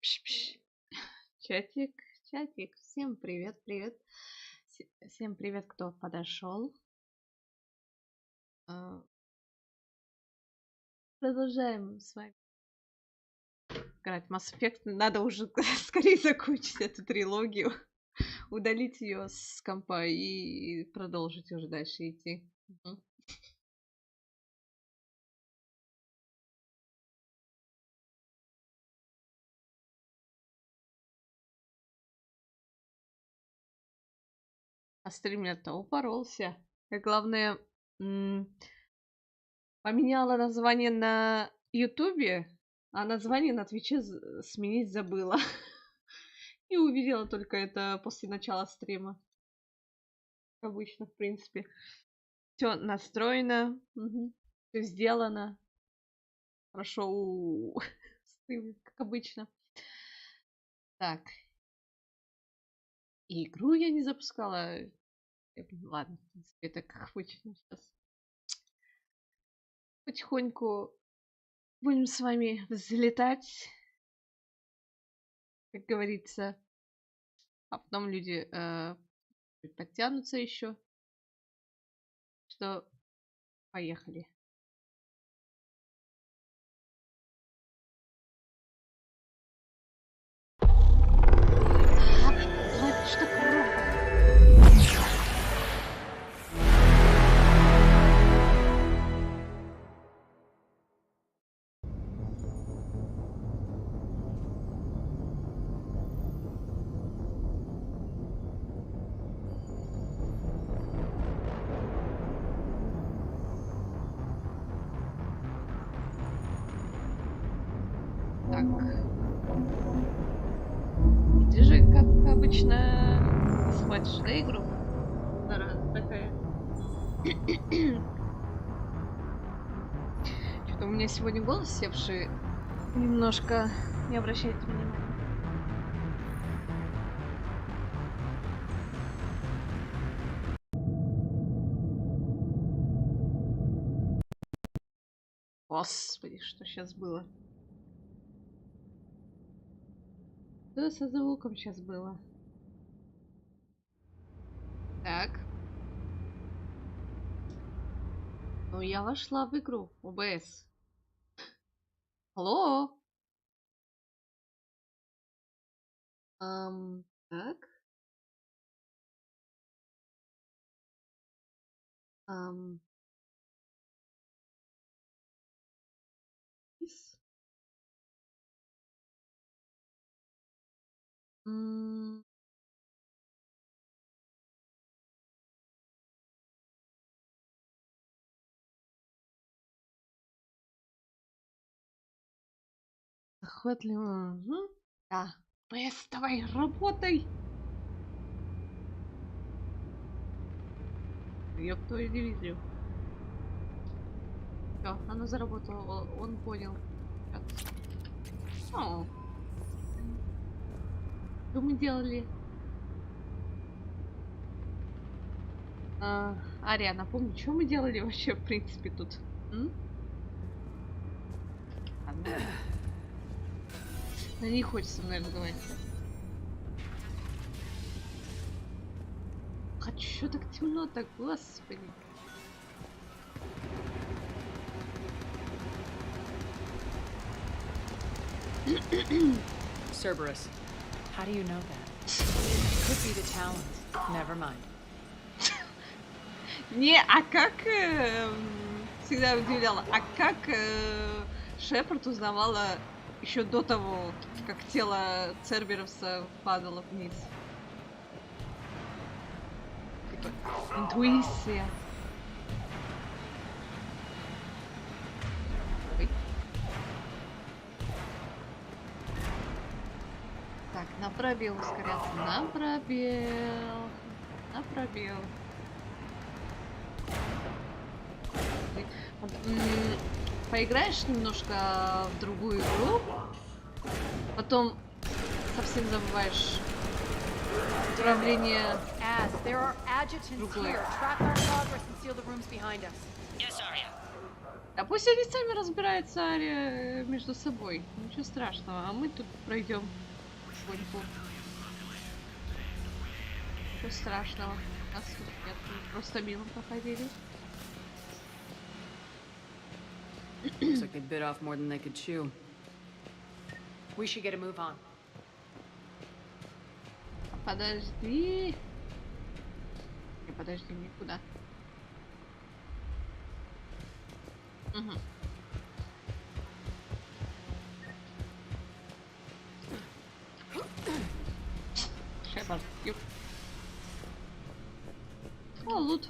Пш-пш. Чатик, чатик. Всем привет, привет. Всем привет, кто подошел. Продолжаем с вами играть Mass Effect. Надо уже скорее закончить эту трилогию, удалить ее с компа и продолжить уже дальше идти. Мгм. А стример-то упоролся. Я, главное, поменяла название на Ютубе, а название на Твиче сменить забыла. И увидела только это после начала стрима. Как обычно, в принципе. Все настроено, все сделано. Прошел стрим, как обычно. Так. И игру я не запускала. Ладно, в принципе, это как обычно сейчас. Потихоньку будем с вами взлетать. Как говорится. А потом люди подтянутся еще. Что поехали. Что громко? Так. Ты же, как обычно, схватишь, да, игру? Зараза такая. Что-то у меня сегодня голос севший. Немножко не обращайте внимания. Господи, что сейчас было? Что со звуком сейчас было? Так. Ну, я вошла в игру ОБС. Алло? Так. Из. Захватливо. Да. ОБС, давай, работай! Ёб твою дивизию. Всё, оно заработало, он понял. О. Что мы делали? Ария, напомни, что мы делали вообще, в принципе, тут? Она не хочет со мной разговаривать. А чё так темно так, господи? Cerberus, how do you know that? Could be the Talons. Never mind. Не, а как всегда удивляла, а как Шепард узнавала еще до того, как тело Церберуса падало вниз? Интуиция. Ой. Так, на пробел ускоряться. На пробел. На пробел. Поиграешь немножко в другую игру, потом совсем забываешь управление другой. Yes, Arya. А пусть они сами разбираются между собой. Ничего страшного. А мы тут пройдем потихоньку. Ничего страшного. Нас тут нет. Мы просто мимо проходили. Looks like they bit off more than they could chew. We should get a move on. Подожди. Не, подожди, никуда. Угу. Шепард, юг. О, лут.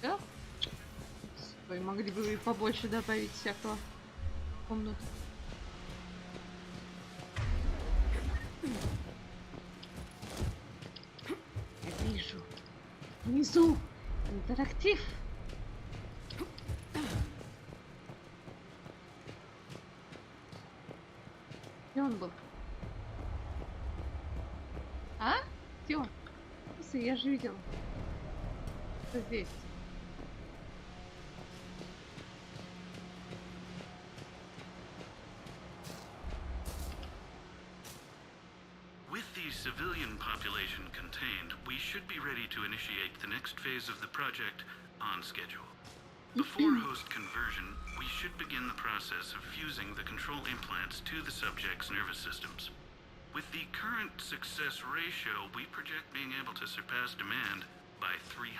Да? Ой, могли бы и побольше добавить всякого в комнату. Я вижу. Внизу. Интерактив. Где он был? А? Где он? Слушай, я же видела. Что здесь? With the civilian population contained, we should be ready to initiate the next phase of the project on schedule. Before host conversion, we should begin the process of fusing the control implants to the subject's nervous systems. With the current success ratio, we project being able to surpass demand by 300%.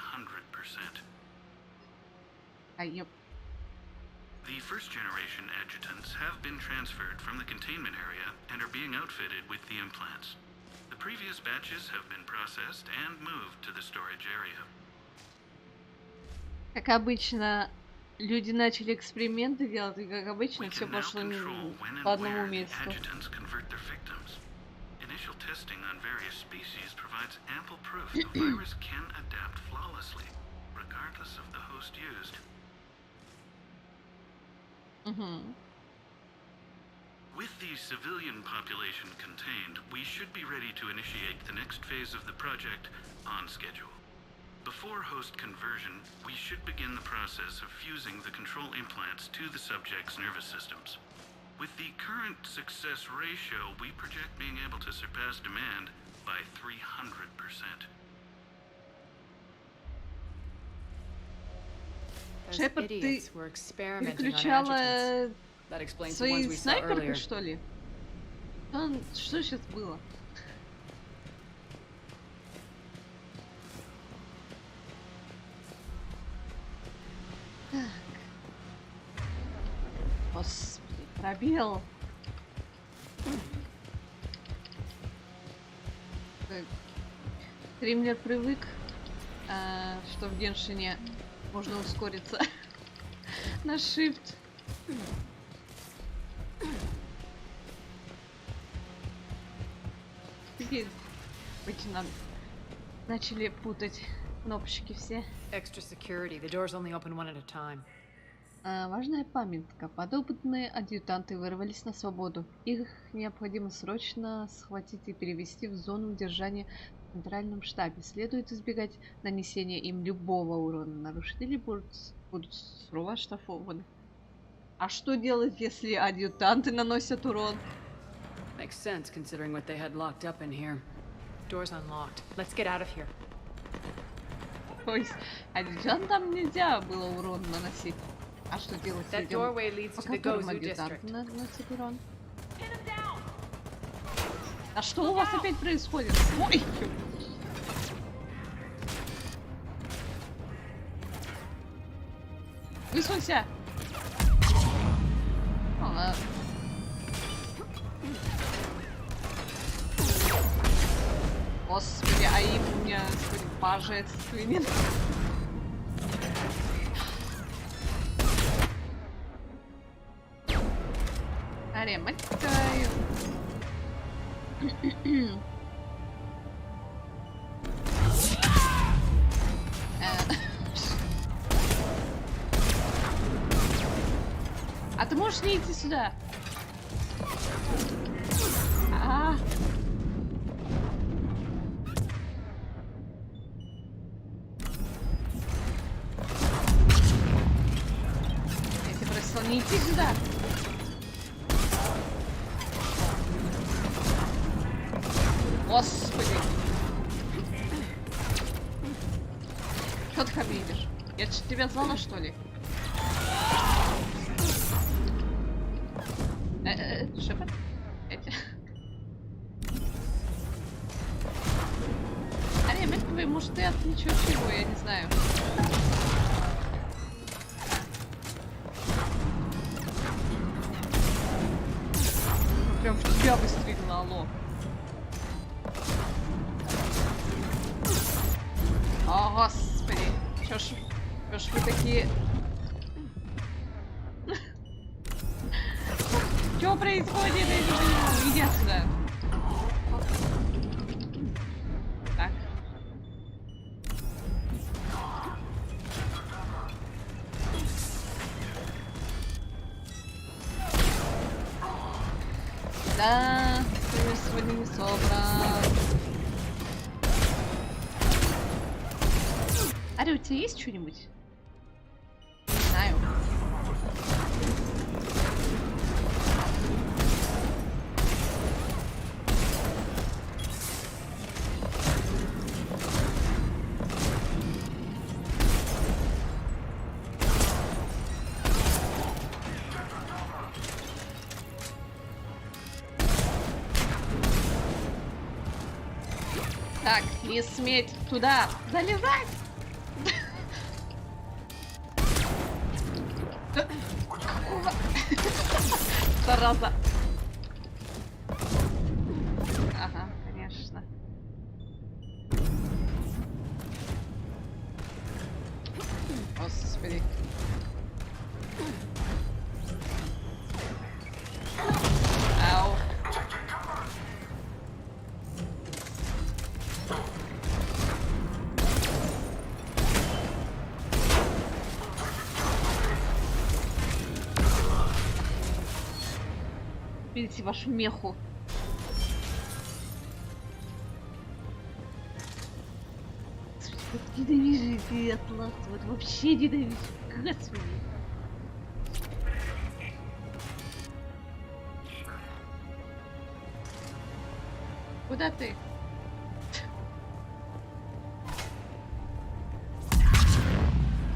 Yep. The first generation adjutants have been transferred from the containment area and are being outfitted with the implants. The previous batches have been processed and moved to the storage area. Как обычно, люди начали эксперименты делать, и как обычно We все can now пошло control when по and одному where the месту. adjutants convert their victims. Initial testing on various species provides ample proof the virus can adapt flawlessly, regardless of the host used. With the civilian population contained, we should be ready to initiate the next phase of the project on schedule. Before host conversion, we should begin the process of fusing the control implants to the subject's nervous systems. With the current success ratio, we project being able to surpass demand by 300%. Those Шепард, ты idiots were experimenting on adjutants. переключала That explains the ones своей we saw снайперкой, earlier. что ли? Что сейчас было? Так. Господи, пробел. Так. Стримлер привык, что в Геншине можно ускориться на Shift. Теперь начали путать кнопочки все. Extra security. The doors only open one at a time. Важная памятка. Подопытные адъютанты вырвались на свободу. Их необходимо срочно схватить и перевести в зону удержания в центральном штабе. Следует избегать нанесения им любого урона. Нарушители будут сурово оштрафованы. А что делать, если адъютанты наносят урон? Makes sense considering what they had locked up in here. Door's unlocked. Let's get out of here. То есть адъютантам нельзя было урон наносить. А что делать That людям, doorway leads по to the которым Gozu адъютанты district. наносят урон? А что у вас опять происходит? Ой! Высунься! Ладно. Господи, а им у меня божественен. Арематикаю. А ты можешь не идти сюда? Не идти сюда. Господи. Что ты ко мне идешь? Я тебя звала, что ли? Шепот? Аре, может ты от ничего чего, я не знаю. Прям в тебя выстрелила, алло. О, господи. Чё ж вы такие... Что происходит? Иди отсюда. Так. Да, ты сегодня не собран. Ари, у тебя есть что-нибудь? Не знаю. Так, не сметь туда залезать! Какого? Зараза. Ага, конечно. Господи. Ау. Видите вашу меху. Вот ненавижу эти атласы. Вот вообще ненавижу. Господи. Куда ты?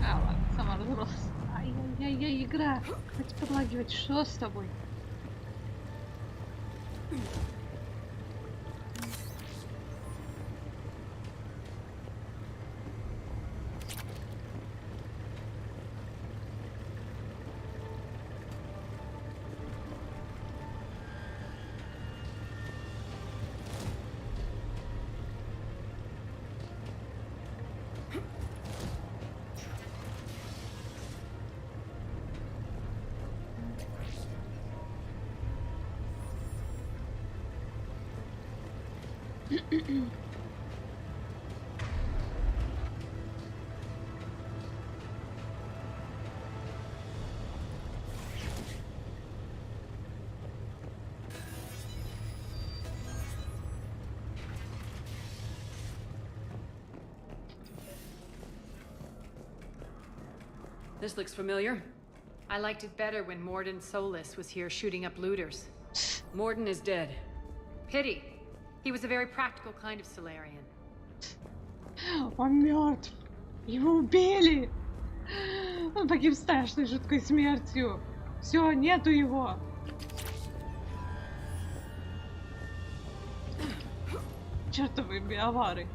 А, ладно, сама разросла. Ай-яй-яй, игра. Хоть подлагивать. Что с тобой? This looks familiar. I liked it better when Morden Solus was here shooting up looters. Morden is dead. Pity. He was a very practical kind of Solarian. Он мертв. Его убили. Он погиб страшной жуткой смертью. Все, нету его. Чертовы биовары.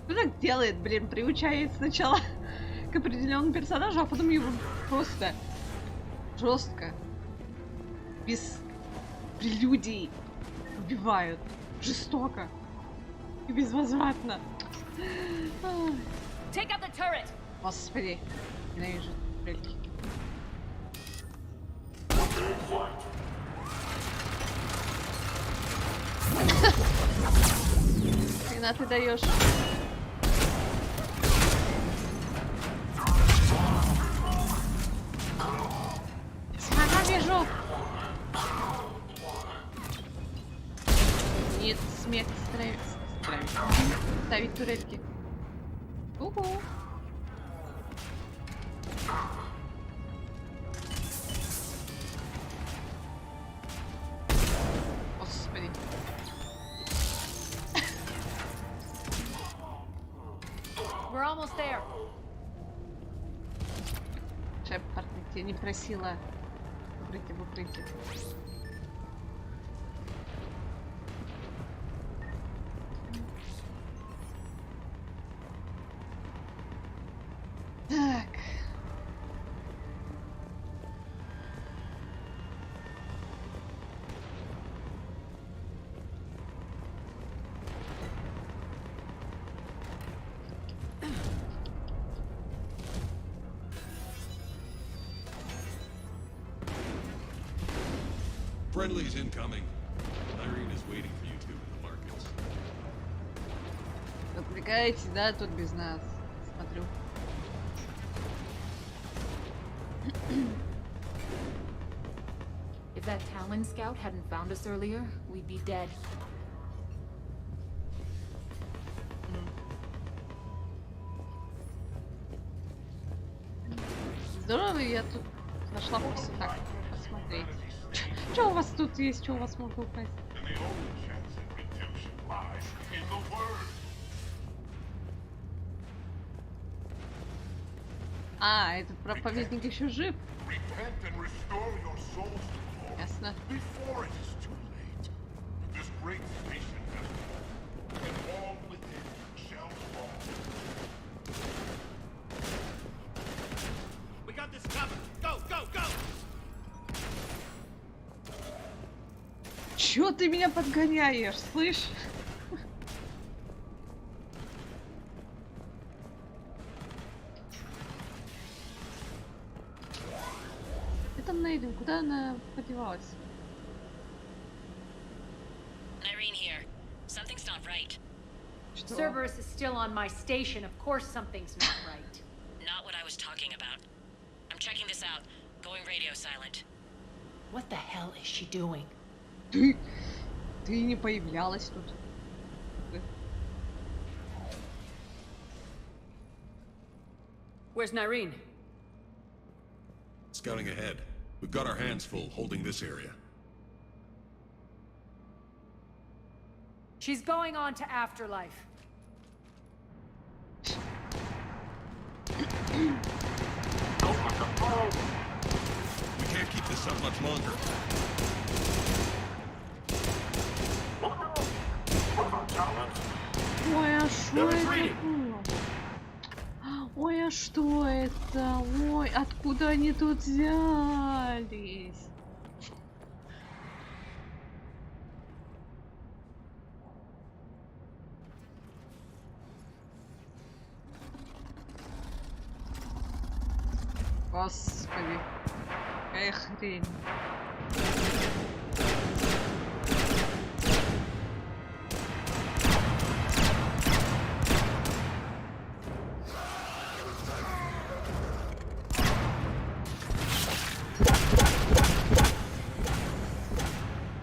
Что так делает, блин, приучает сначала к определенному персонажу, а потом его просто жестко, без прелюдий убивают. Жестоко и безвозвратно. Господи, ненавижу турельки. Хрена ты даешь. Ага, вижу. Нет, смерть ставить турельки. Угу. almost there. Шепард, я тебя не просила в укрытие. Так. Friendly's incoming. Irene is waiting for you two in the markets. Отвлекаетесь, да, тут без нас. Смотрю. If that Talon scout hadn't found us earlier, we'd be dead. Здорово, я тут нашла просто так посмотреть. Что у вас тут есть? Что у вас можно упасть? А, этот проповедник еще жив. Ясно. Чё ты меня подгоняешь, слышь? Это Нейден, куда она подевалась? Irene here. Something's not right. Что? Cerberus is still on my station. Of course something's not right. Not what I was talking about. I'm checking this out. Going radio silent. What the hell is she doing? Ты не появлялась тут. Where's Nyreen? Scouting ahead. We've got our hands full holding this area. She's going on to Afterlife. We can't keep this up much longer. Ой, а что это? Ой, а что это? Ой, откуда они тут взялись? Господи, какая хрень.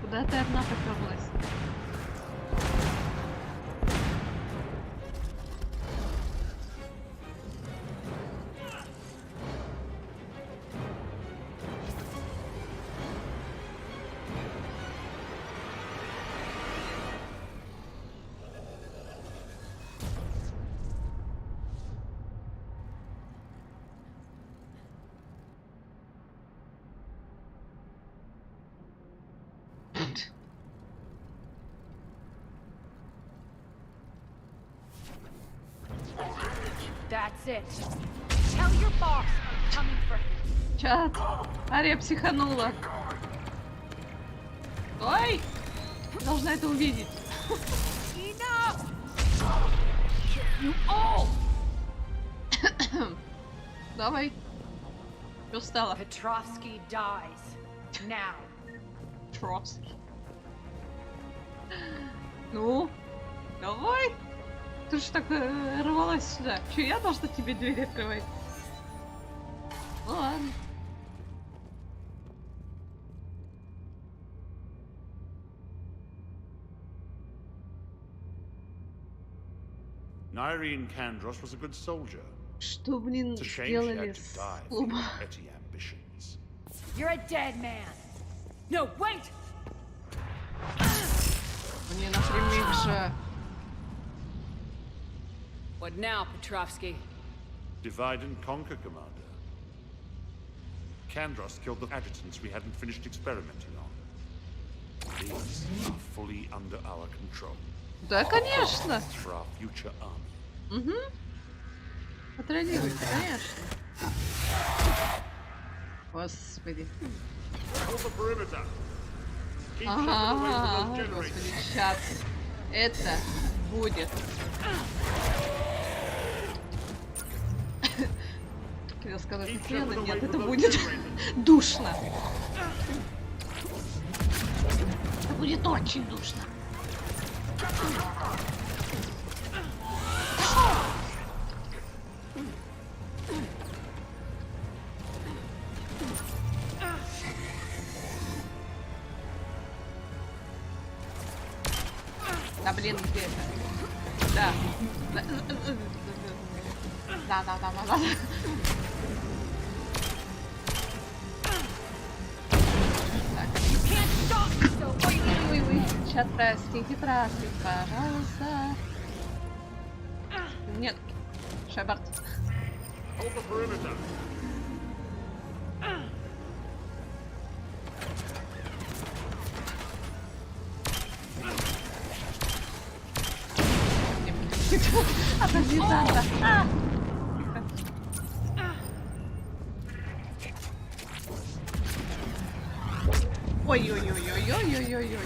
Куда ты одна попёрлась? That's it. Tell your boss I'm coming for him. Чат, Ария психанула. Ой! Должна это увидеть. Enough! You all! Давай. Что стало? Petrovsky dies. Now. Тровский. Ну, давай. Ты же так рвалась сюда. Че, я должна тебе дверь открывать? Ну ладно. Nyreen Kandros was a good soldier. Что, блин, It's a shame she сделали had to с die for клубом? her petty ambitions. You're a dead man. No, wait! Мне напрямик же. What now, Petrovsky? Divide and conquer, Commander. Kandros killed the adjutants we hadn't finished experimenting on. These are fully under our control. Да, конечно. For our future army. Угу. Контролируйте, конечно. Господи. Ага, господи, сейчас. Это будет. Хотел сказать охренно, нет, это будет душно. Это будет очень душно. Да блин, где это? Да. Да. Так. Ой. Сейчас простите, пожалуйста. Нет. Шепард. Отойди, Санта. Ой-ой-ой-ой-ой-ой-ой-ой-ой-ой.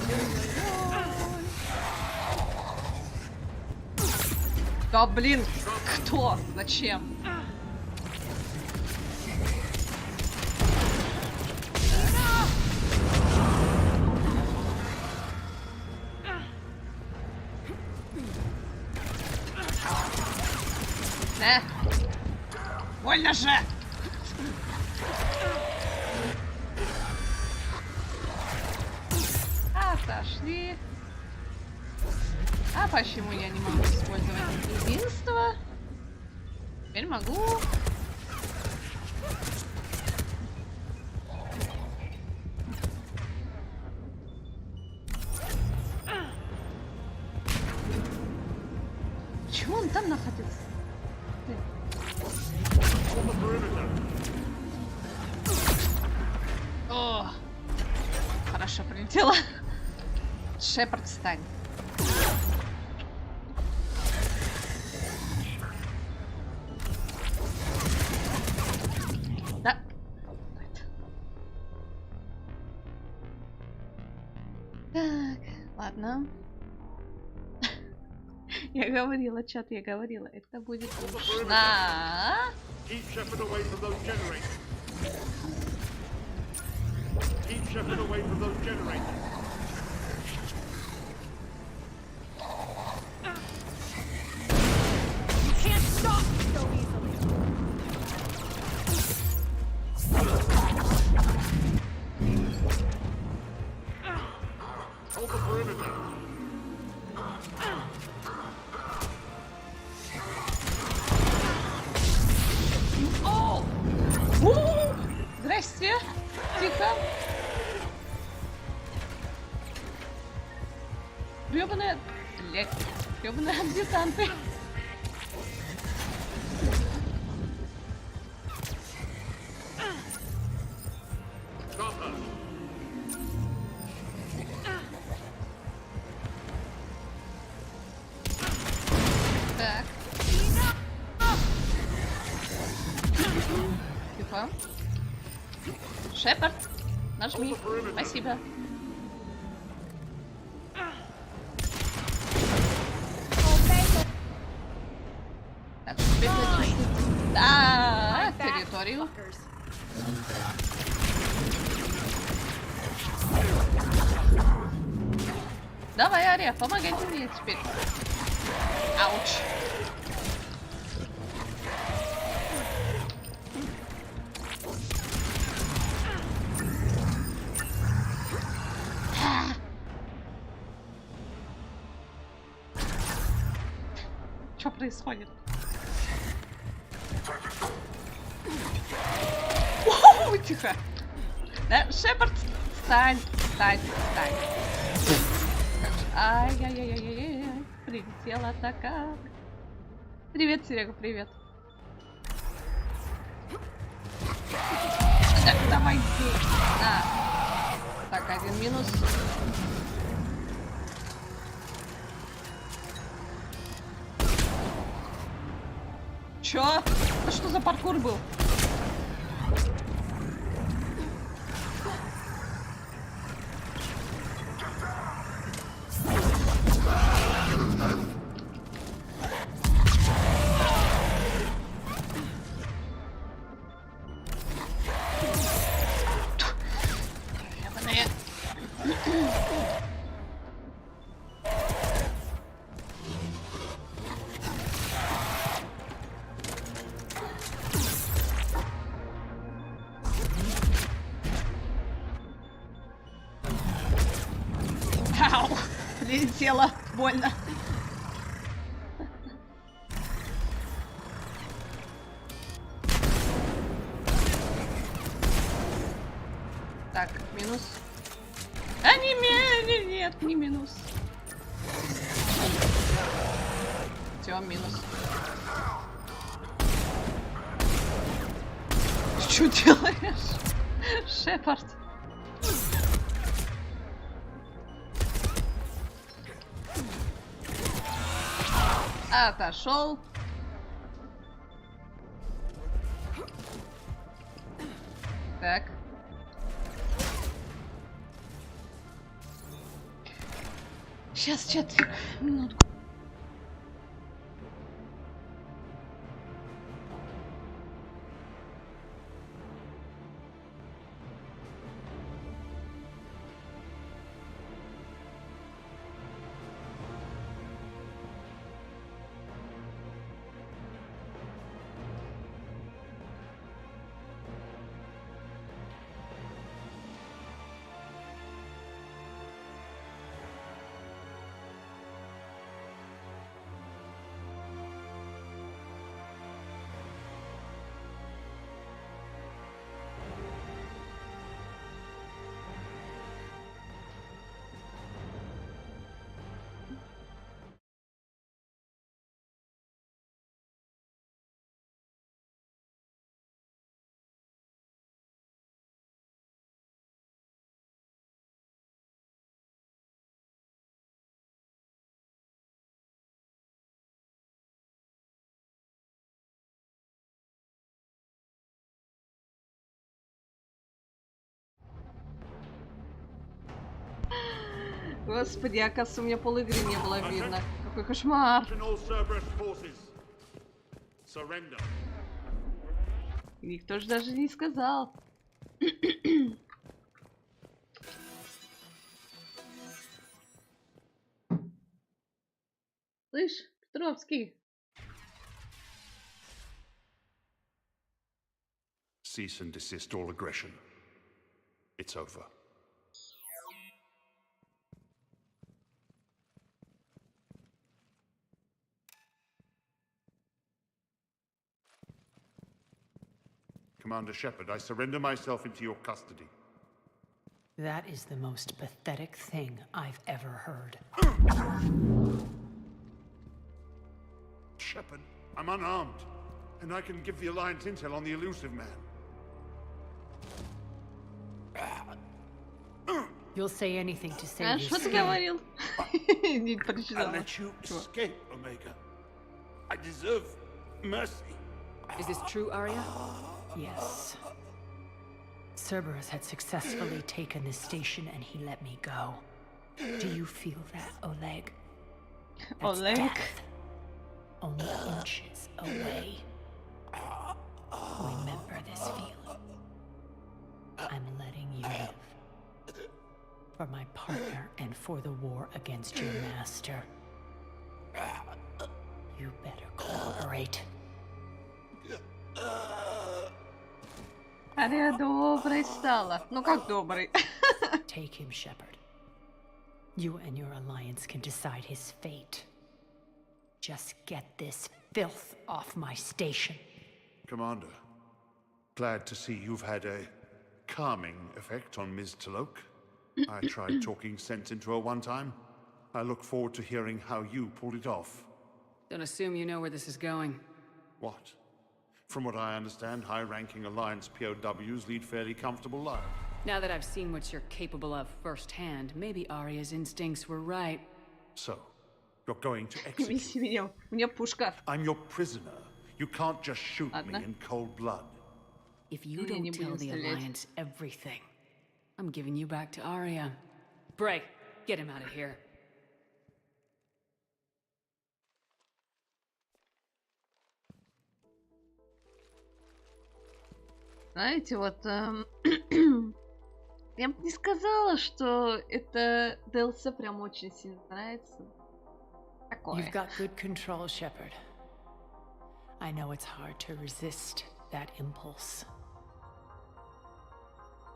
Да блин, кто? Зачем? Больно же! Отошли. А почему я не могу использовать единство? Теперь могу. Чего он там находится? О, хорошо прилетела. Шепард, встань. Да. Так, ладно. Я говорила, чат, я говорила, это будет душно. Keep Shepard away from those generators. Keep Shepard away from those generators. You can't stop me so easily. Hold the perimeter. Здрасте. Тихо. Грёбаные... Грёбаные адъютанты. Так. Тихо. Шепард, нажми. Спасибо. Так, теперь зачистить. Да, территорию. Давай, Ария, помогайте мне теперь. Ауч. Что происходит? О, тихо. Да, Шепард, встань. Ай-яй-яй-яй-яй-яй. Прилетела атака. Привет, Серега, привет. Так, давай ты. Так, один минус. Чё? Это что за паркур был? Ау! Прилетело. Больно. Так, минус. Нет, не минус. Все, минус. Что делаешь, Шепард? Отошел. Так. Сейчас, чатик. Минутку. Господи, оказывается, у меня полигры не было видно. Какой кошмар. Никто же даже не сказал. Слышь, Петровский. Cease and desist all aggression. It's over. Commander Shepard, I surrender myself into your custody. That is the most pathetic thing I've ever heard. Shepard, I'm unarmed, and I can give the Alliance intel on the elusive man. You'll say anything to save А your что ты skin. говорил? Не I прочитала. let you escape, Omega. I deserve mercy. Is this true, Arya? Yes. Cerberus had successfully taken this station and he let me go. Do you feel that, Oleg? That's Oleg? death. Only inches away. Remember this feeling. I'm letting you live. For my partner and for the war against your master. You better cooperate. Ария доброй стала. Ну как добрый? Take him, Shepard. You and your alliance can decide his fate. Just get this filth off my station. Commander, glad to see you've had a calming effect on Ms. Talok. I tried talking sense into her one time. I look forward to hearing how you pulled it off. Don't assume you know where this is going. What? From what I understand, high-ranking Alliance POWs lead fairly comfortable lives. Now that I've seen what you're capable of firsthand, maybe Arya's instincts were right. So, you're going to Вези execute. меня. У меня пушка. I'm your prisoner. You can't just shoot me Ладно. in cold blood. If you Не don't будем tell the стрелять. Alliance everything, I'm giving you back to Arya. Bray, get him out of here. Знаете, вот я бы не сказала, что это DLC прям очень сильно нравится. Такое. You've got good control, Shepard. I know it's hard to resist that impulse.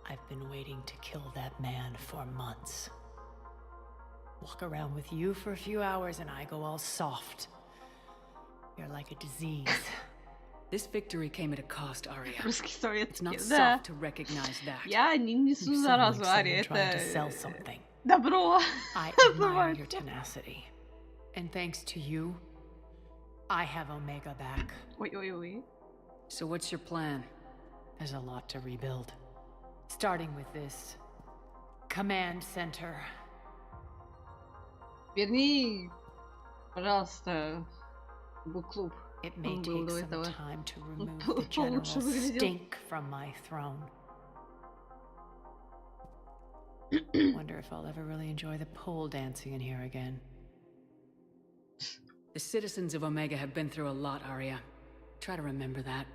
I've been waiting to kill that man for months. Walk around with you for a few hours and I go all soft. You're like a disease. This victory came at a cost, Arya. Русский It's not советский, да. soft to recognize that. Я не несу You sound заразу, like Ария, someone trying to это sell something. добро. I admire your tenacity. And thanks to you, I have Omega back. Ой-ой-ой. So what's your plan? There's a lot to rebuild. Starting with this command center. Верни, пожалуйста, буклуб. It may Он был take до some этого. time to remove Он the general получше выглядел. stink from my throne. Wonder if I'll ever really enjoy the pole dancing in here again. The citizens of Omega have been through a lot, Arya. Try to remember that.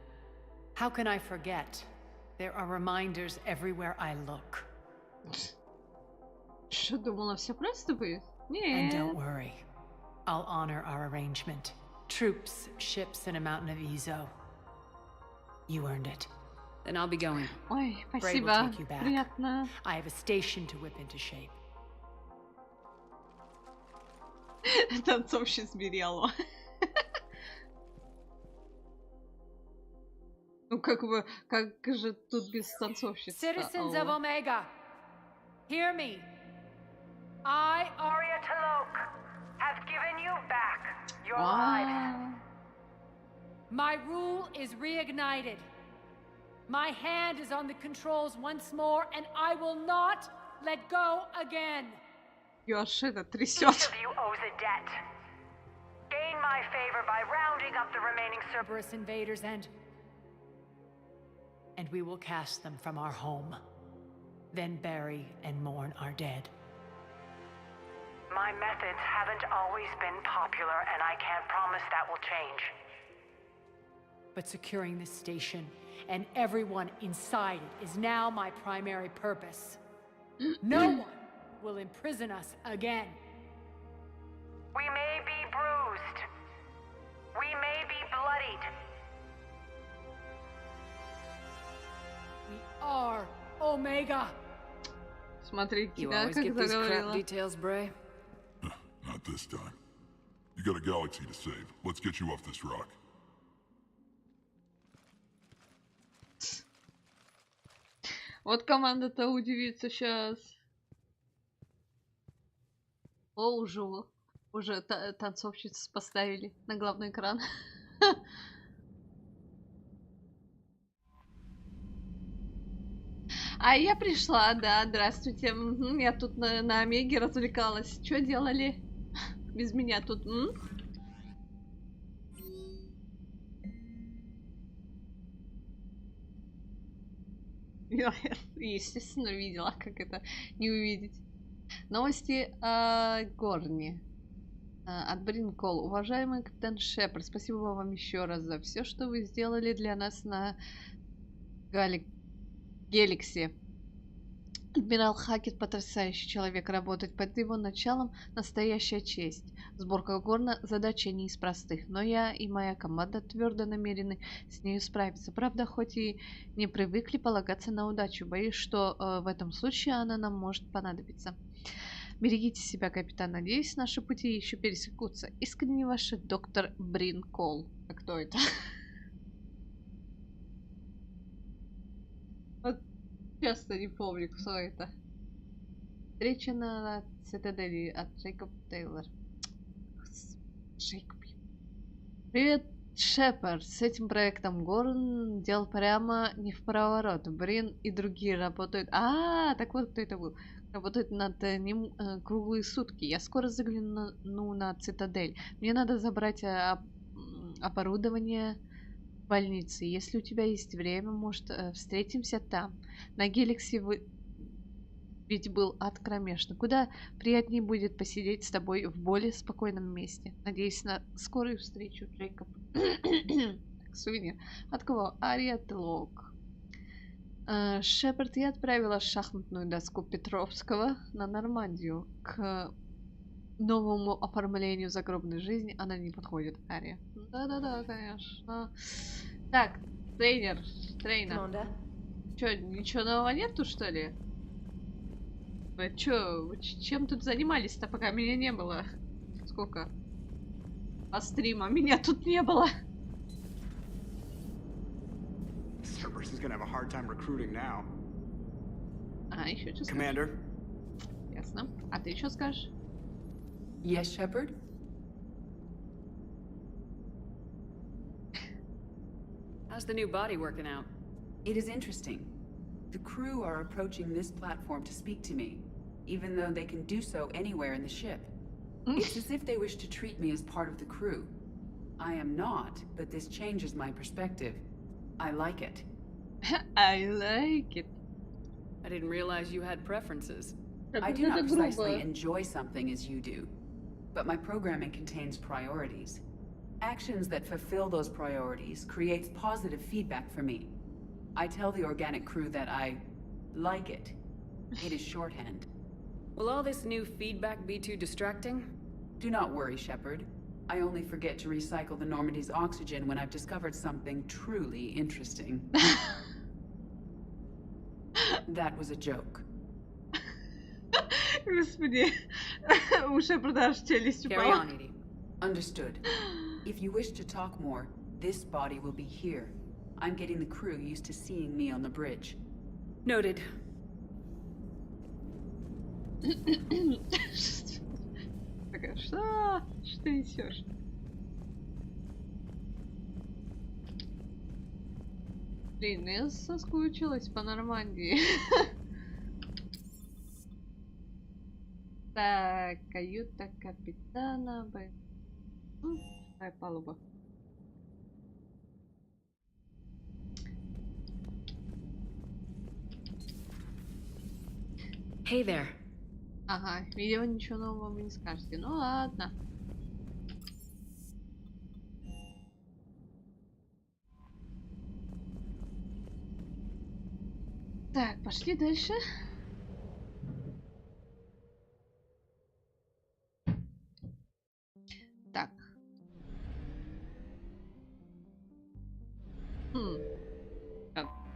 How can I forget? There are reminders everywhere I look. Что, думала, все просто будет? And don't Нет. worry. I'll honor our arrangement. Troops, ships, and a mountain of Ezo. You earned it. Then I'll be going. Ой, will спасибо. take you back. Приятно. I have a station to whip into shape. Танцовщиц Бериалова. Ну как же тут без танцовщиц? Citizens of Omega, hear me. I, Arya Talok, have given you back your lives. My rule is reignited. My hand is on the controls once more, and I will not let go again. Юашида Each трясет. of you owes a debt. Gain my favor by rounding up the remaining Cerberus invaders and we will cast them from our home. Then bury and mourn our dead. My methods haven't always been popular, and I can't promise that will change. But securing this station and everyone inside it is now my primary purpose. No one will imprison us again. We may be bruised. We may be bloodied. We are Omega. Смотрите, You да, always как get these crap заговорила. details, Bray. Not this time. You got a galaxy to save. Let's get you off this rock. Вот команда-то удивится сейчас. О, уже танцовщиц поставили на главный экран. А я пришла, да, здравствуйте. Мгм, я тут на Омеге развлекалась. Что делали без меня тут? Я, естественно, видела, как это не увидеть. Новости о Горне. От Бринкол. Уважаемый капитан Шепард, спасибо вам еще раз за все, что вы сделали для нас на Геликсе. Адмирал Хакет потрясающий человек, работать под его началом настоящая честь. Сборка Горна задача не из простых, но я и моя команда твердо намерены с нею справиться. Правда, хоть и не привыкли полагаться на удачу, боюсь, что в этом случае она нам может понадобиться. Берегите себя, капитан. Надеюсь, наши пути еще пересекутся. Искренне ваша доктор Бринкол. А кто это? Вот часто не помню, кто это. Встреча на Цитадели от Джейкоб Тейлор. Джейкоб. Привет, Шепард. С этим проектом Горн делал прямо не в проворот. Брин и другие работают... Так вот кто это был. Работают над ним круглые сутки. Я скоро загляну на Цитадель. Мне надо забрать оборудование больницы. Если у тебя есть время, может, встретимся там. На Геликсе ведь был ад кромешный. Куда приятнее будет посидеть с тобой в более спокойном месте. Надеюсь на скорую встречу, Джейкоб. Сувенир. От кого? Ариат Лок. Шепард, я отправила шахматную доску Петровского на Нормандию. К новому оформлению загробной жизни она не подходит, Ария. Да-да-да, конечно. Так, тренер. Чё, ничего нового нету, что ли? Вы чё, чем тут занимались-то, пока меня не было? Сколько? По стрима меня тут не было. Еще что скажешь? Ясно. А ты что скажешь? Yes, Shepard? How's the new body working out? It is interesting. The crew are approaching this platform to speak to me, even though they can do so anywhere in the ship. It's as if they wish to treat me as part of the crew. I am not, but this changes my perspective. I like it. I like it. I didn't realize you had preferences. I do not precisely enjoy something as you do, but my programming contains priorities. Actions that fulfill those priorities creates positive feedback for me. I tell the organic crew that I like it. It is shorthand. Will all this new feedback be too distracting? Do not worry, Shepard. I only forget to recycle the Normandy's oxygen when I've discovered something truly interesting. That was a joke. Господи, у Шепарда аж челюсть упала. Carry on, Edie. Understood. If you wish to talk more, this body will be here. I'm getting the crew used to seeing me on the bridge. Noted. Такая, что ты несешь? Блин, я соскучилась по Нормандии. Так, каюта капитана. Вторая палуба. Hey there. Ага, видимо, ничего нового вы не скажете. Ну ладно. Так, пошли дальше. Так.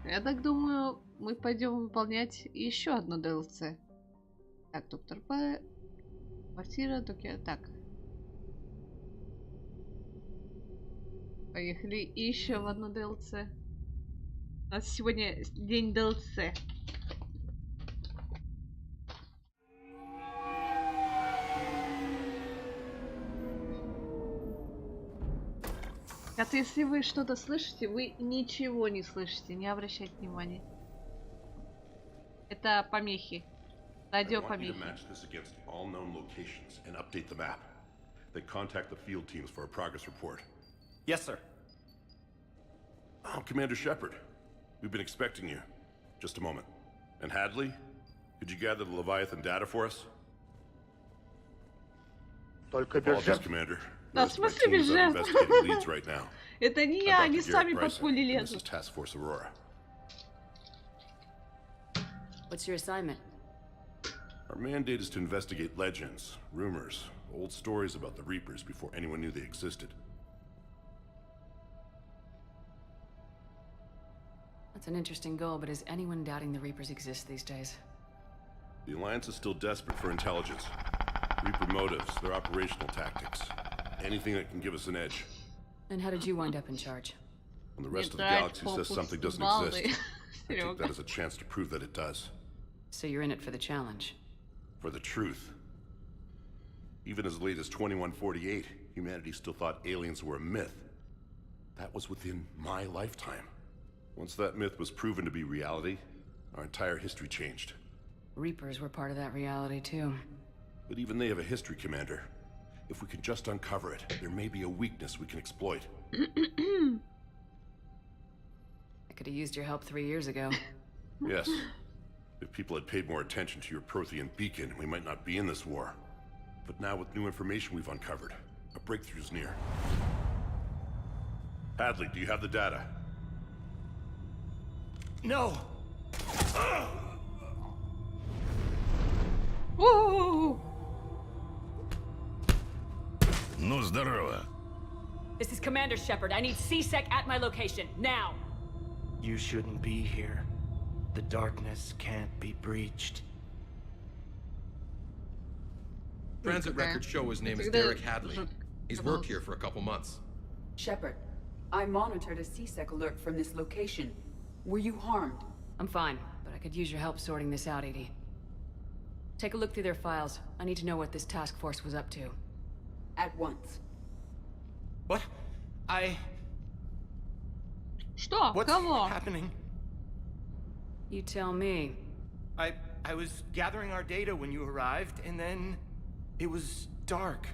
Я так думаю, мы пойдем выполнять еще одно DLC. Так, доктор П. Квартира, так. Поехали еще в одно DLC. У нас сегодня день DLC. Это если вы что-то слышите, вы ничего не слышите, не обращайте внимания. Это помехи. Радиопомехи. Yes, sir. Oh, Commander Shepard. We've been expecting you. Just a moment. And Hadley, could you gather the Leviathan data for us? Apologies, Commander. Да, в смысле без жертв? Это не я, они сами под пули лезут. What's your assignment? Our mandate is to investigate legends, rumors, old stories about the Reapers before anyone knew they existed. That's an interesting goal, but is anyone doubting the Reapers exist these days? The Alliance is still desperate for intelligence. Reaper motives, their operational tactics. Anything that can give us an edge. And how did you wind up in charge? When the rest of the galaxy says something doesn't exist, I take that as a chance to prove that it does. So you're in it for the challenge? For the truth. Even as late as 2148, humanity still thought aliens were a myth. That was within my lifetime. Once that myth was proven to be reality, our entire history changed. Reapers were part of that reality, too. But even they have a history, Commander. If we can just uncover it, there may be a weakness we can exploit. I could have used your help 3 years ago. Yes. If people had paid more attention to your Prothean beacon, we might not be in this war. But now with new information we've uncovered, a breakthrough's near. Hadley, do you have the data? No! Whoa! Ну, здорово. This is Commander Shepard. I need C-Sec at my location, now! You shouldn't be here. The darkness can't be breached. Transit records show his name is Derek Hadley. He's worked here for a couple months. Shepard, I monitored a C-Sec alert from this location. Were you harmed? I'm fine, but I could use your help sorting this out, Edie. Take a look through their files. I need to know what this task force was up to. At once. What? Что? What's Кого? happening? You tell me. I was gathering our data when you arrived, and then it was dark.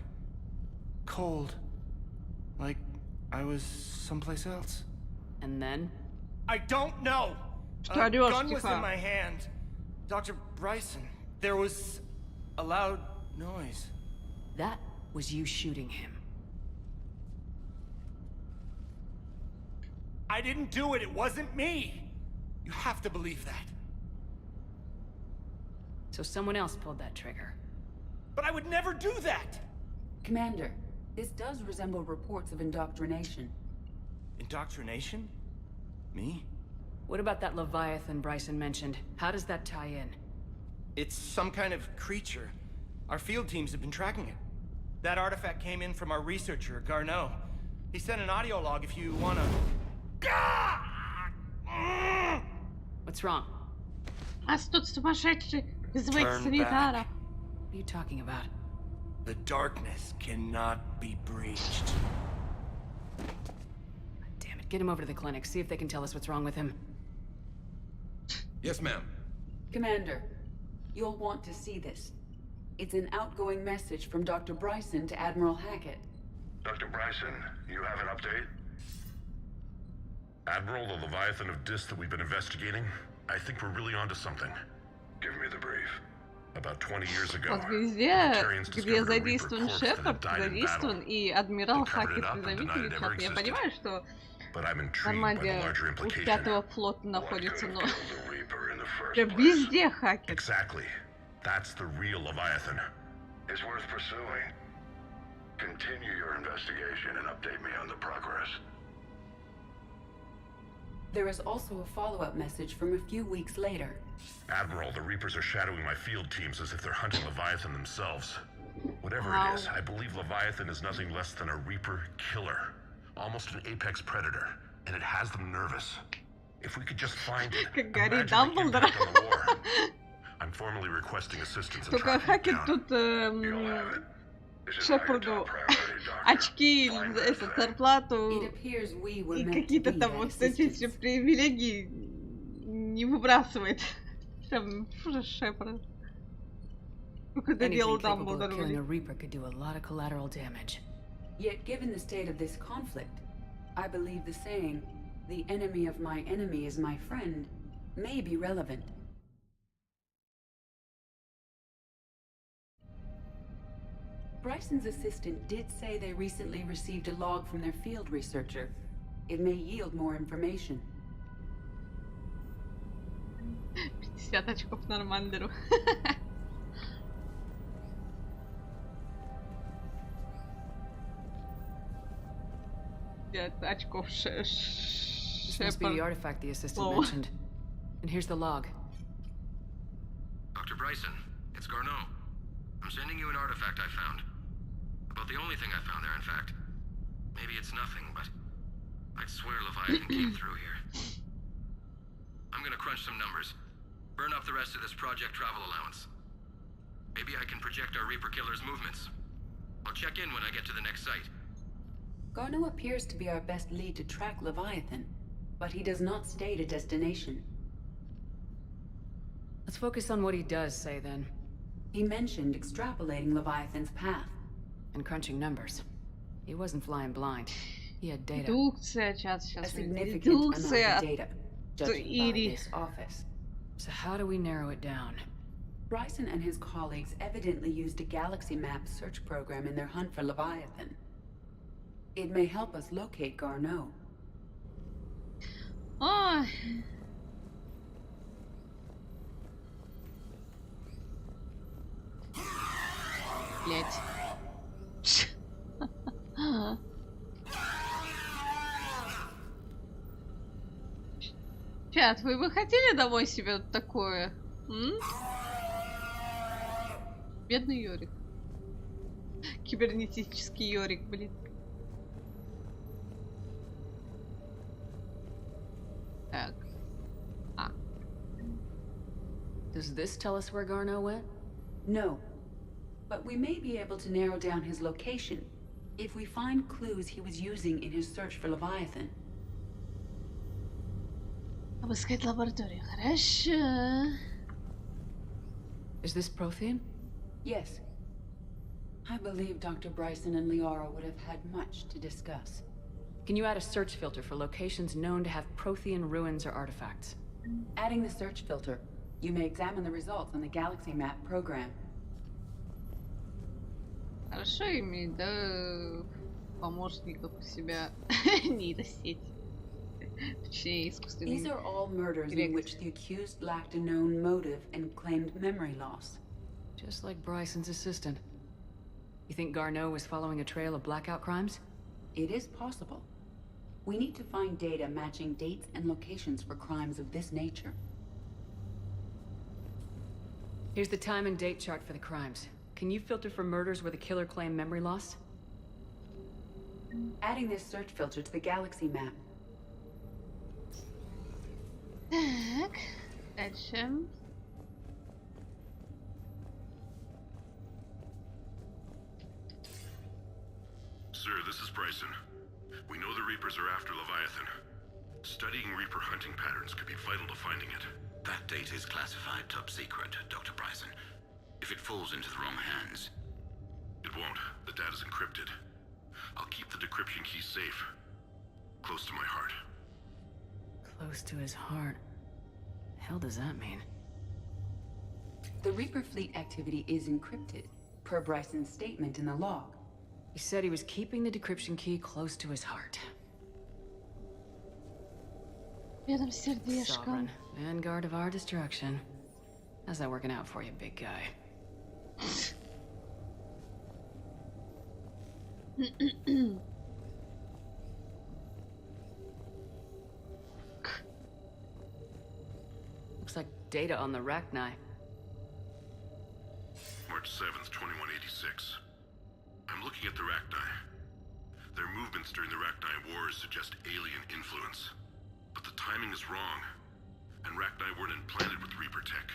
Cold. Like I was someplace else. And then? I don't know! Что A орёшь, gun was тихо? in my hand. Dr. Bryson. There was a loud noise. That was you shooting him. I didn't do it. It wasn't me. You have to believe that. So someone else pulled that trigger. But I would never do that! Commander, this does resemble reports of indoctrination. Indoctrination? Me? What about that Leviathan Bryson mentioned? How does that tie in? It's some kind of creature. Our field teams have been tracking it. That artifact came in from our researcher, Garneau. He sent an audio log if you wanna... What's wrong? А тут сумасшедший вызывает Turn санитара. back. What are you talking about? The darkness cannot be breached. Damn it, get him over to the clinic. See if they can tell us what's wrong with him. Yes, ma'am. Commander, you'll want to see this. It's an outgoing message from Dr. Bryson to Admiral Hackett. Dr. Bryson, you have an update? Admiral, the Leviathan of Dis that we've been investigating, I think we're really onto something. Give me the brief. About 20 years ago, Вот везде, где задействован Шепард, задействован и Адмирал Хакет, независимый чат. Я понимаю, что Нормандия у Пятого флота находится, но... Прям везде Хакет. Exactly. That's the real Leviathan. It's worth pursuing. Continue your investigation and update me on the progress. There is also a follow-up message from a few weeks later. Admiral, the Reapers are shadowing my field teams as if they're hunting Leviathan themselves. Whatever it is, I believe Leviathan is nothing less than a Reaper killer. Almost an apex predator. And it has them nervous. If we could just find it, Как Гарри imagine the Дамблдор. impact on the war. I'm formally requesting assistance in Только tracking it Хакет down. тут Шепарду очки, зарплату и какие-то там вот эти все привилегии не выбрасывает. Прям ужас Шепард. Когда делал Дамблдор. Killing a Reaper could do a lot of collateral damage. Yet given the state of this conflict, I believe the saying, "The enemy of my enemy is my friend," may be relevant. Bryson's assistant did say they recently received a log from their field researcher. It may yield more information. 50 очков Нормандеру. 50 очков This must be the artifact the assistant mentioned. And here's the log. Dr. Bryson, it's Garneau. I'm sending you an artifact I found. About the only thing I found there, in fact. Maybe it's nothing, but I'd swear Leviathan came through here. I'm gonna crunch some numbers. Burn up the rest of this project travel allowance. Maybe I can project our Reaper killer's movements. I'll check in when I get to the next site. Garneau appears to be our best lead to track Leviathan, but he does not state a destination. Let's focus on what he does say, then. He mentioned extrapolating Leviathan's path. And crunching numbers. He wasn't flying blind. He had data. Дедукция, сейчас. A significant Дедукция amount of data, judging by this office. So how do we narrow it down? Bryson and his colleagues evidently used a galaxy map search program in their hunt for Leviathan. It may help us locate Garneau. Ой. Блять. Чат, вы бы хотели домой себе вот такое? Бедный Йорик. Кибернетический Йорик, блин. Так. Does this tell us where Garneau went? No. But we may be able to narrow down his location if we find clues he was using in his search for Leviathan. Обыскать лабораторию. Хорошо. Is this Prothean? Yes. I believe Dr. Bryson and Liara would have had much to discuss. Can you add a search filter for locations known to have Prothean ruins or artifacts? Adding the search filter, you may examine the results on the Galaxy Map program. Хорошо иметь, да, помощников у себя нейросеть. Точнее, искусственный These are all murders in which the accused lacked a known motive and claimed memory loss. Just like Bryson's assistant. You think Garneau was following a trail of blackout crimes? It is possible. We need to find data matching dates and locations for crimes of this nature. Here's the time and date chart for the crimes. Can you filter for murders where the killer claimed memory loss? Adding this search filter to the Galaxy Map. Так, дальше. Sir, this is Bryson. We know the Reapers are after Leviathan. Studying Reaper hunting patterns could be vital to finding it. That data is classified top secret, Dr. Bryson. If it falls into the wrong hands... It won't. The data's encrypted. I'll keep the decryption key safe. Close to my heart. Close to his heart. The hell does that mean? The Reaper fleet activity is encrypted, per Bryson's statement in the log. He said he was keeping the decryption key close to his heart. Рядом с сердечком. Sovereign, vanguard of our destruction. How's that working out for you, big guy? Looks like data on the Rachni. March 7th, 2186. I'm looking at the Rachni. Their movements during the Rachni Wars suggest alien influence. But the timing is wrong. And Rachni weren't implanted with Reaper tech.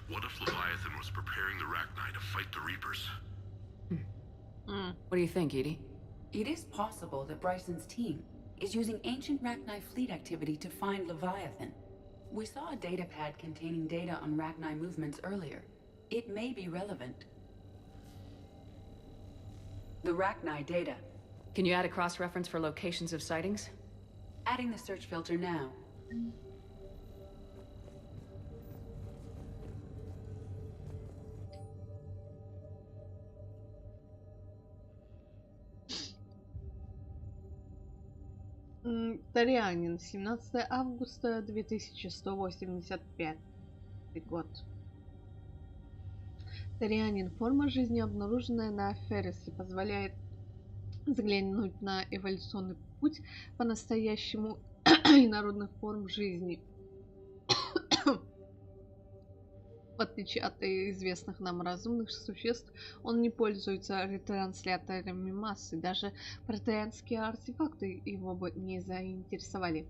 What if Leviathan was preparing the Rachni to fight the Reapers? What do you think, Edie? It is possible that Bryson's team is using ancient Rachni fleet activity to find Leviathan. We saw a datapad containing data on Rachni movements earlier. It may be relevant. The Rachni data. Can you add a cross-reference for locations of sightings? Adding the search filter now. Тарианин, 17 августа 2185 год. Тарианин. Форма жизни, обнаруженная на Феррисе, позволяет взглянуть на эволюционный путь по-настоящему инородных форм жизни. В отличие от известных нам разумных существ, он не пользуется ретрансляторами массы. Даже протеанские артефакты его бы не заинтересовали.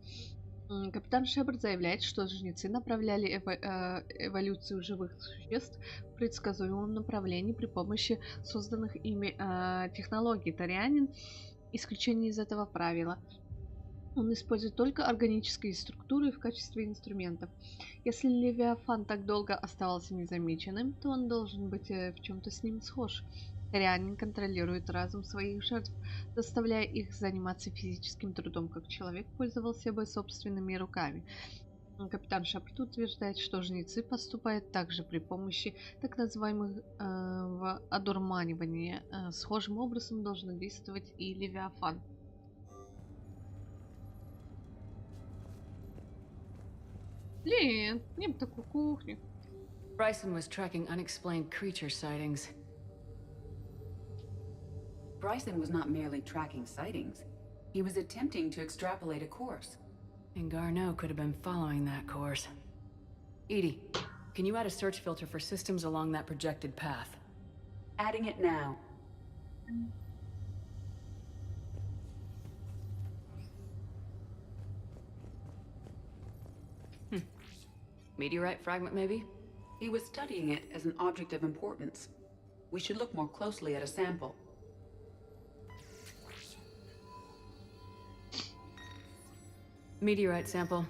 Капитан Шепард заявляет, что жнецы направляли эволюцию живых существ в предсказуемом направлении при помощи созданных ими технологий. Тарианин исключение из этого правила. Он использует только органические структуры в качестве инструментов. Если Левиафан так долго оставался незамеченным, то он должен быть в чем-то с ним схож. Корианин контролирует разум своих жертв, заставляя их заниматься физическим трудом, как человек пользовался бы собственными руками. Капитан Шапрут утверждает, что жнецы поступают также при помощи так называемых одурманивания. Схожим образом должен действовать и Левиафан. Блин, мне бы такую кухню. Bryson was tracking unexplained creature sightings. Bryson was not merely tracking sightings. He was attempting to extrapolate a course. And Garneau could have been following that course. Edie, can you add a search filter for systems along that projected path? Adding it now. Meteorite fragment, maybe? He was studying it as an object of importance. We should look more closely at a sample. Meteorite sample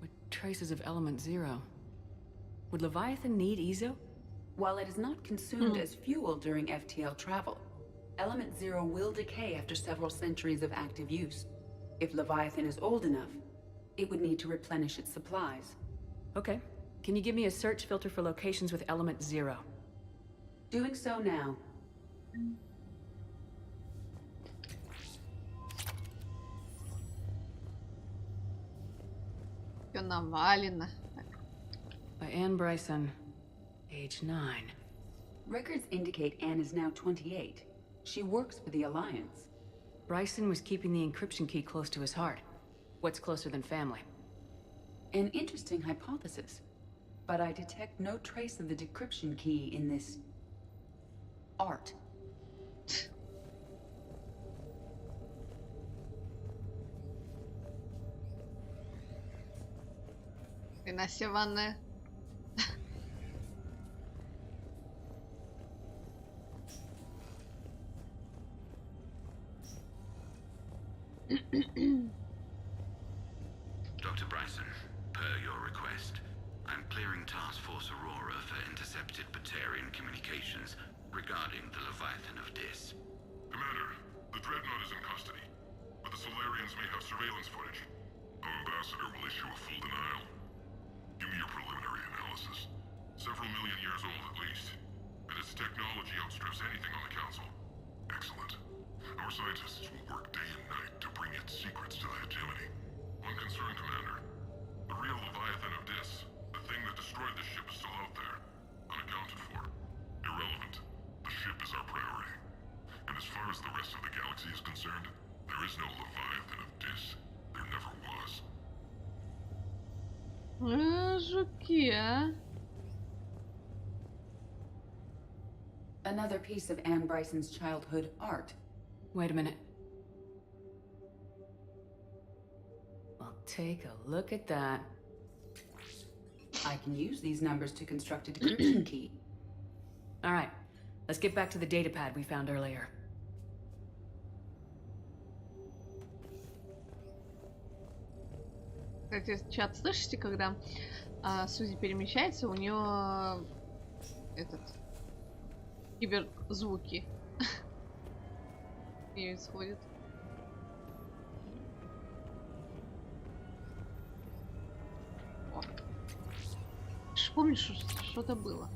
with traces of element 0. Would Leviathan need Ezo? While it is not consumed as fuel during FTL travel, element 0 will decay after several centuries of active use. If Leviathan is old enough, it would need to replenish its supplies. Okay. Can you give me a search filter for locations with element 0? Doing so now. Всё навалено. By Anne Bryson, age 9. Records indicate Anne is now 28. She works for the Alliance. Bryson was keeping the encryption key close to his heart. What's closer than family? An interesting hypothesis, but I detect no trace of the decryption key in this art. Иначе ванная. Dr. Bryson, per your request, I'm clearing Task Force Aurora for intercepted Batarian communications regarding the Leviathan of Dis. Commander, the Dreadnought is in custody, but the Solarians may have surveillance footage. Our ambassador will issue a full denial. Give me your preliminary analysis. Several million years old at least, and its technology outstrips anything on the Council. Excellent. Our scientists will work day and night to bring its secrets to the hegemony. One concern, Commander. The real Leviathan of Dis, the thing that destroyed the ship, is still out there, unaccounted for. Irrelevant. The ship is our priority. And as far as the rest of the galaxy is concerned, there is no Leviathan of Dis. There never was. Жуки, а? Another piece of Anne Bryson's childhood art. Wait a minute. Well, take a look at that. I can use these numbers to construct a decryption key. All right, let's get back to the datapad we found earlier. Кстати, чат, слышите, когда Сузи перемещается, у нее этот киберзвуки и исходят. Помнишь, что-то было?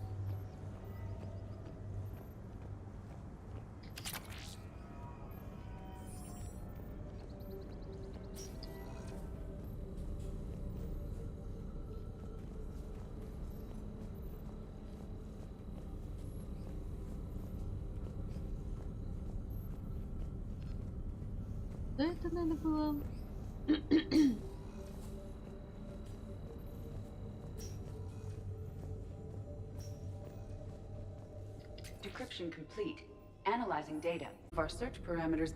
Да, это надо было... Decryption complete. Analyzing data. Our search parameters